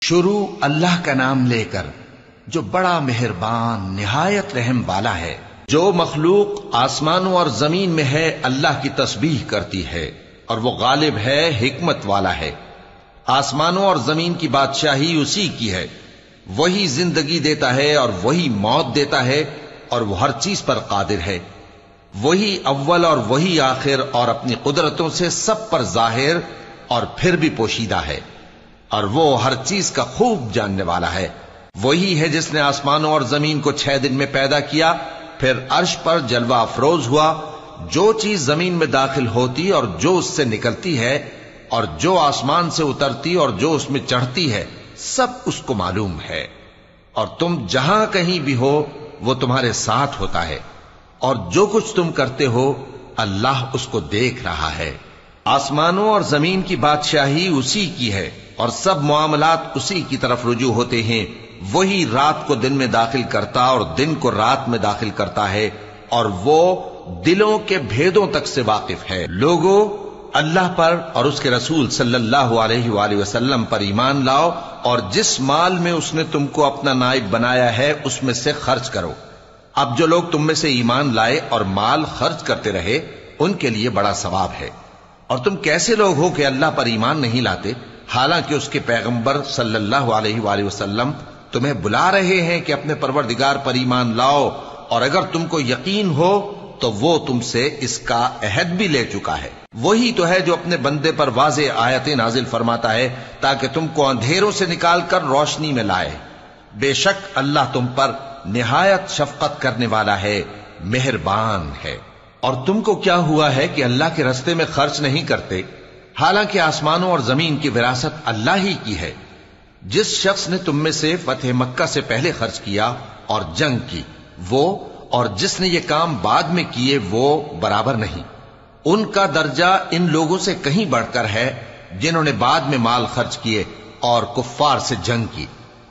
شروع اللہ کا نام لے کر جو بڑا مہربان نہایت رحم والا ہے۔ جو مخلوق آسمانوں اور زمین میں ہے اللہ کی تسبیح کرتی ہے اور وہ غالب ہے، حکمت والا ہے۔ آسمانوں اور زمین کی بادشاہی اسی کی ہے، وہی زندگی دیتا ہے اور وہی موت دیتا ہے، اور وہ ہر چیز پر قادر ہے۔ وہی اول اور وہی آخر، اور اپنی قدرتوں سے سب پر ظاہر اور پھر بھی پوشیدہ ہے، اور وہ ہر چیز کا خوب جاننے والا ہے۔ وہی ہے جس نے آسمانوں اور زمین کو 6 دن میں پیدا کیا، پھر عرش پر جلوہ افروز ہوا۔ جو چیز زمین میں داخل ہوتی اور جو اس سے نکلتی ہے، اور جو آسمان سے اترتی اور جو اس میں چڑھتی ہے، سب اس کو معلوم ہے۔ اور تم جہاں کہیں بھی ہو وہ تمہارے ساتھ ہوتا ہے، اور جو کچھ تم کرتے ہو اللہ اس کو دیکھ رہا ہے۔ آسمانوں اور زمین کی بادشاہی اسی کی ہے، اور سب معاملات اسی کی طرف رجوع ہوتے ہیں۔ وہی رات کو دن میں داخل کرتا اور دن کو رات میں داخل کرتا ہے، اور وہ دلوں کے بھیدوں تک سے واقف ہے۔ لوگوں، اللہ پر اور اس کے رسول صلی اللہ علیہ وآلہ وسلم پر ایمان لاؤ، اور جس مال میں اس نے تم کو اپنا نائب بنایا ہے اس میں سے خرچ کرو۔ اب جو لوگ تم میں سے ایمان لائے اور مال خرچ کرتے رہے ان کے لیے بڑا ثواب ہے۔ اور تم کیسے لوگ ہو کہ اللہ پر ایمان نہیں لاتے، حالانکہ اس کے پیغمبر صلی اللہ علیہ وآلہ وسلم تمہیں بلا رہے ہیں کہ اپنے پروردگار پر ایمان لاؤ، اور اگر تم کو یقین ہو تو وہ تم سے اس کا عہد بھی لے چکا ہے۔ وہی تو ہے جو اپنے بندے پر واضح آیتیں نازل فرماتا ہے تاکہ تم کو اندھیروں سے نکال کر روشنی میں لائے۔ بے شک اللہ تم پر نہایت شفقت کرنے والا ہے، مہربان ہے۔ اور تم کو کیا ہوا ہے کہ اللہ کے رستے میں خرچ نہیں کرتے، حالانکہ آسمانوں اور زمین کی وراثت اللہ ہی کی ہے۔ جس شخص نے تم میں سے فتح مکہ سے پہلے خرچ کیا اور جنگ کی، وہ اور جس نے یہ کام بعد میں کیے وہ برابر نہیں۔ ان کا درجہ ان لوگوں سے کہیں بڑھ کر ہے جنہوں نے بعد میں مال خرچ کیے اور کفار سے جنگ کی،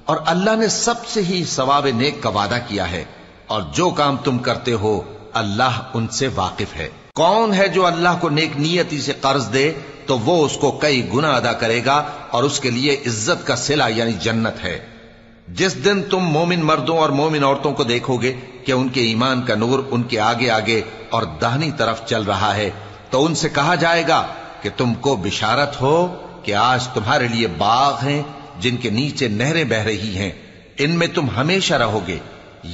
اور اللہ نے سب سے ہی ثواب نیک کا وعدہ کیا ہے، اور جو کام تم کرتے ہو اللہ ان سے واقف ہے۔ کون ہے جو اللہ کو نیک نیتی سے قرض دے تو وہ اس کو کئی گنا ادا کرے گا، اور اس کے لیے عزت کا صلہ یعنی جنت ہے۔ جس دن تم مومن مردوں اور مومن عورتوں کو دیکھو گے کہ ان کے ایمان کا نور ان کے آگے آگے اور داہنی طرف چل رہا ہے، تو ان سے کہا جائے گا کہ تم کو بشارت ہو کہ آج تمہارے لیے باغ ہیں جن کے نیچے نہریں بہ رہی ہیں، ان میں تم ہمیشہ رہو گے،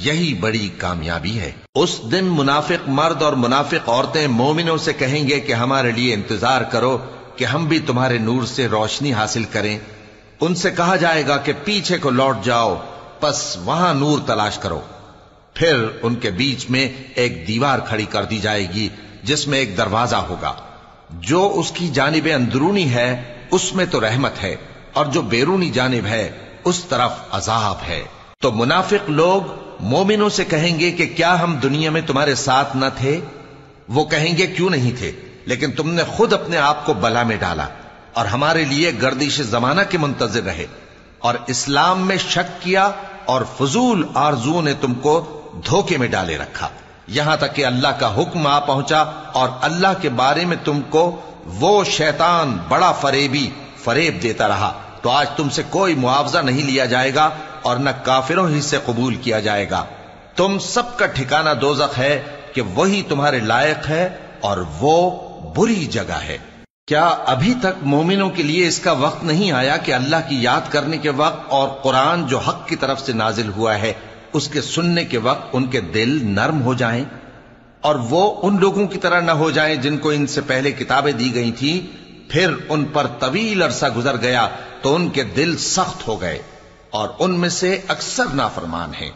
یہی بڑی کامیابی ہے۔ اس دن منافق مرد اور منافق عورتیں مومنوں سے کہیں گے کہ ہمارے لیے انتظار کرو کہ ہم بھی تمہارے نور سے روشنی حاصل کریں۔ ان سے کہا جائے گا کہ پیچھے کو لوٹ جاؤ، پس وہاں نور تلاش کرو۔ پھر ان کے بیچ میں ایک دیوار کھڑی کر دی جائے گی جس میں ایک دروازہ ہوگا، جو اس کی جانب اندرونی ہے اس میں تو رحمت ہے، اور جو بیرونی جانب ہے اس طرف عذاب ہے۔ تو منافق لوگ مومنوں سے کہیں گے کہ کیا ہم دنیا میں تمہارے ساتھ نہ تھے؟ وہ کہیں گے کیوں نہیں تھے، لیکن تم نے خود اپنے آپ کو بلا میں ڈالا اور ہمارے لیے گردش زمانہ کے منتظر رہے، اور اسلام میں شک کیا، اور فضول آرزوؤں نے تم کو دھوکے میں ڈالے رکھا، یہاں تک کہ اللہ کا حکم آ پہنچا، اور اللہ کے بارے میں تم کو وہ شیطان بڑا فریب دیتا رہا، تو آج تم سے کوئی معاوضہ نہیں لیا جائے گا اور نہ کافروں ہی سے قبول کیا جائے گا۔ تم سب کا ٹھکانہ دوزخ ہے کہ وہی تمہارے لائق ہے، اور وہ بری جگہ ہے۔ کیا ابھی تک مومنوں کے لیے اس کا وقت نہیں آیا کہ اللہ کی یاد کرنے کے وقت اور قرآن جو حق کی طرف سے نازل ہوا ہے اس کے سننے کے وقت ان کے دل نرم ہو جائیں، اور وہ ان لوگوں کی طرح نہ ہو جائیں جن کو ان سے پہلے کتابیں دی گئی تھیں، پھر ان پر طویل عرصہ گزر گیا تو ان کے دل سخت ہو گئے، اور ان میں سے اکثر نافرمان ہیں۔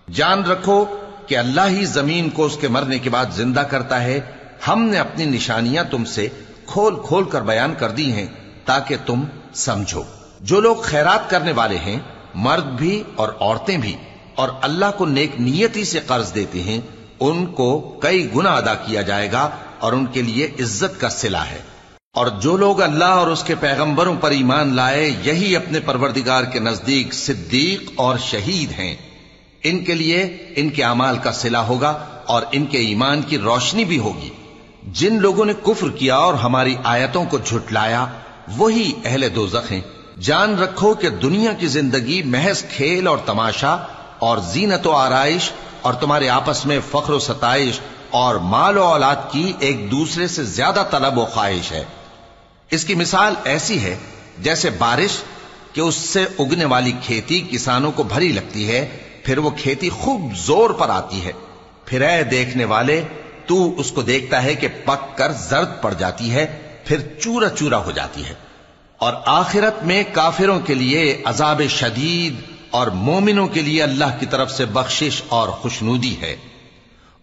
جان رکھو کہ اللہ ہی زمین کو اس کے مرنے کے بعد زندہ کرتا ہے۔ ہم نے اپنی نشانیاں تم سے کھول کھول کر بیان کر دی ہیں تاکہ تم سمجھو۔ جو لوگ خیرات کرنے والے ہیں، مرد بھی اور عورتیں بھی، اور اللہ کو نیک نیتی سے قرض دیتے ہیں، ان کو کئی گنا ادا کیا جائے گا، اور ان کے لیے عزت کا صلہ ہے۔ اور جو لوگ اللہ اور اس کے پیغمبروں پر ایمان لائے، یہی اپنے پروردگار کے نزدیک صدیق اور شہید ہیں۔ ان کے لیے ان کے اعمال کا صلہ ہوگا، اور ان کے ایمان کی روشنی بھی ہوگی۔ جن لوگوں نے کفر کیا اور ہماری آیتوں کو جھٹلایا، وہی اہل دوزخ ہیں۔ جان رکھو کہ دنیا کی زندگی محض کھیل اور تماشا اور زینت و آرائش اور تمہارے آپس میں فخر و ستائش اور مال و اولاد کی ایک دوسرے سے زیادہ طلب و خواہش ہے۔ اس کی مثال ایسی ہے جیسے بارش کہ اس سے اگنے والی کھیتی کسانوں کو بھری لگتی ہے، پھر وہ کھیتی خوب زور پر آتی ہے، پھر اے دیکھنے والے تو اس کو دیکھتا ہے کہ پک کر زرد پڑ جاتی ہے، پھر چورا چورا ہو جاتی ہے۔ اور آخرت میں کافروں کے لیے عذاب شدید اور مومنوں کے لیے اللہ کی طرف سے بخشش اور خوشنودی ہے۔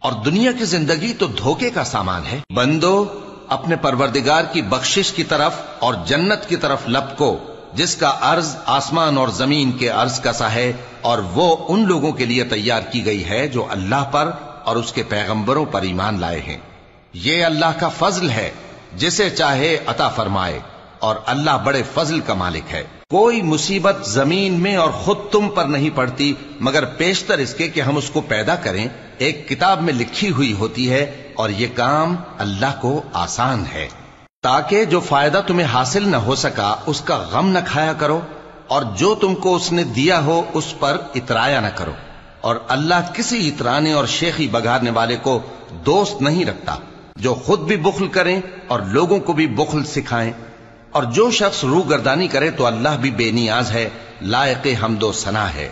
اور دنیا کی زندگی تو دھوکے کا سامان ہے۔ بندو اپنے پروردگار کی بخشش کی طرف اور جنت کی طرف لپکو جس کا عرض آسمان اور زمین کے عرض کا سا ہے، اور وہ ان لوگوں کے لیے تیار کی گئی ہے جو اللہ پر اور اس کے پیغمبروں پر ایمان لائے ہیں۔ یہ اللہ کا فضل ہے، جسے چاہے عطا فرمائے، اور اللہ بڑے فضل کا مالک ہے۔ کوئی مصیبت زمین میں اور خود تم پر نہیں پڑتی مگر پیشتر اس کے کہ ہم اس کو پیدا کریں، ایک کتاب میں لکھی ہوئی ہوتی ہے، اور یہ کام اللہ کو آسان ہے۔ تاکہ جو فائدہ تمہیں حاصل نہ ہو سکا اس کا غم نہ کھایا کرو، اور جو تم کو اس نے دیا ہو اس پر اترایا نہ کرو۔ اور اللہ کسی اترانے اور شیخی بگاڑنے والے کو دوست نہیں رکھتا، جو خود بھی بخل کریں اور لوگوں کو بھی بخل سکھائیں۔ اور جو شخص روگردانی کرے تو اللہ بھی بے نیاز ہے، لائق حمد و ثنا ہے۔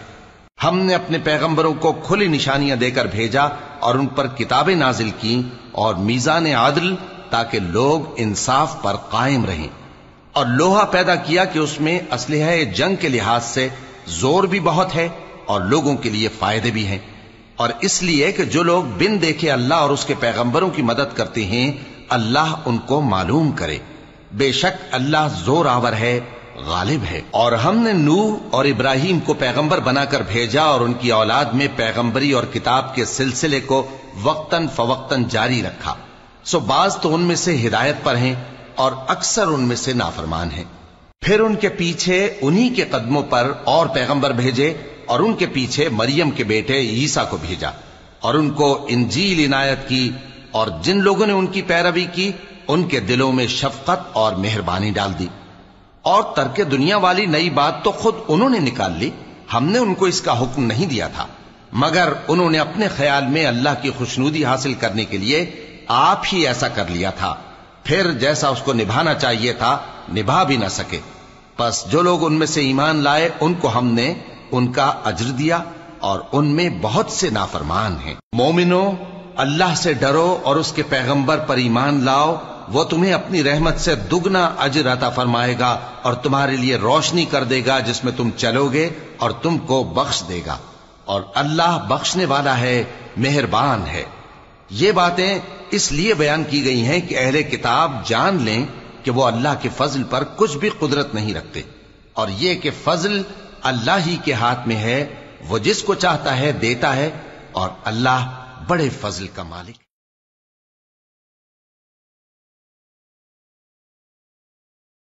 ہم نے اپنے پیغمبروں کو کھلی نشانیاں دے کر بھیجا اور ان پر کتابیں نازل کی اور میزان عدل، تاکہ لوگ انصاف پر قائم رہیں، اور لوہا پیدا کیا کہ اس میں اسلحہ جنگ کے لحاظ سے زور بھی بہت ہے اور لوگوں کے لیے فائدے بھی ہیں، اور اس لیے کہ جو لوگ بن دیکھے اللہ اور اس کے پیغمبروں کی مدد کرتے ہیں اللہ ان کو معلوم کرے۔ بے شک اللہ زور آور ہے، غالب ہے۔ اور ہم نے نوح اور ابراہیم کو پیغمبر بنا کر بھیجا اور ان کی اولاد میں پیغمبری اور کتاب کے سلسلے کو وقتاً فوقتاً جاری رکھا، سو بعض تو ان میں سے ہدایت پر ہیں اور اکثر ان میں سے نافرمان ہیں۔ پھر ان کے پیچھے انہی کے قدموں پر اور پیغمبر بھیجے، اور ان کے پیچھے مریم کے بیٹے عیسیٰ کو بھیجا، اور ان کو انجیل عنایت کی، اور جن لوگوں نے ان کی پیروی کی ان کے دلوں میں شفقت اور مہربانی ڈال دی۔ اور ترک دنیا والی نئی بات تو خود انہوں نے نکال لی، ہم نے ان کو اس کا حکم نہیں دیا تھا، مگر انہوں نے اپنے خیال میں اللہ کی خوشنودی حاصل کرنے کے لیے آپ ہی ایسا کر لیا تھا، پھر جیسا اس کو نبھانا چاہیے تھا نبھا بھی نہ سکے۔ پس جو لوگ ان میں سے ایمان لائے ان کو ہم نے ان کا اجر دیا، اور ان میں بہت سے نافرمان ہیں۔ مومنو اللہ سے ڈرو اور اس کے پیغمبر پر ایمان لاؤ، وہ تمہیں اپنی رحمت سے دگنا اجر عطا فرمائے گا اور تمہارے لیے روشنی کر دے گا جس میں تم چلو گے، اور تم کو بخش دے گا، اور اللہ بخشنے والا ہے، مہربان ہے۔ یہ باتیں اس لیے بیان کی گئی ہیں کہ اہل کتاب جان لیں کہ وہ اللہ کے فضل پر کچھ بھی قدرت نہیں رکھتے، اور یہ کہ فضل اللہ ہی کے ہاتھ میں ہے، وہ جس کو چاہتا ہے دیتا ہے، اور اللہ بڑے فضل کا مالک ہے۔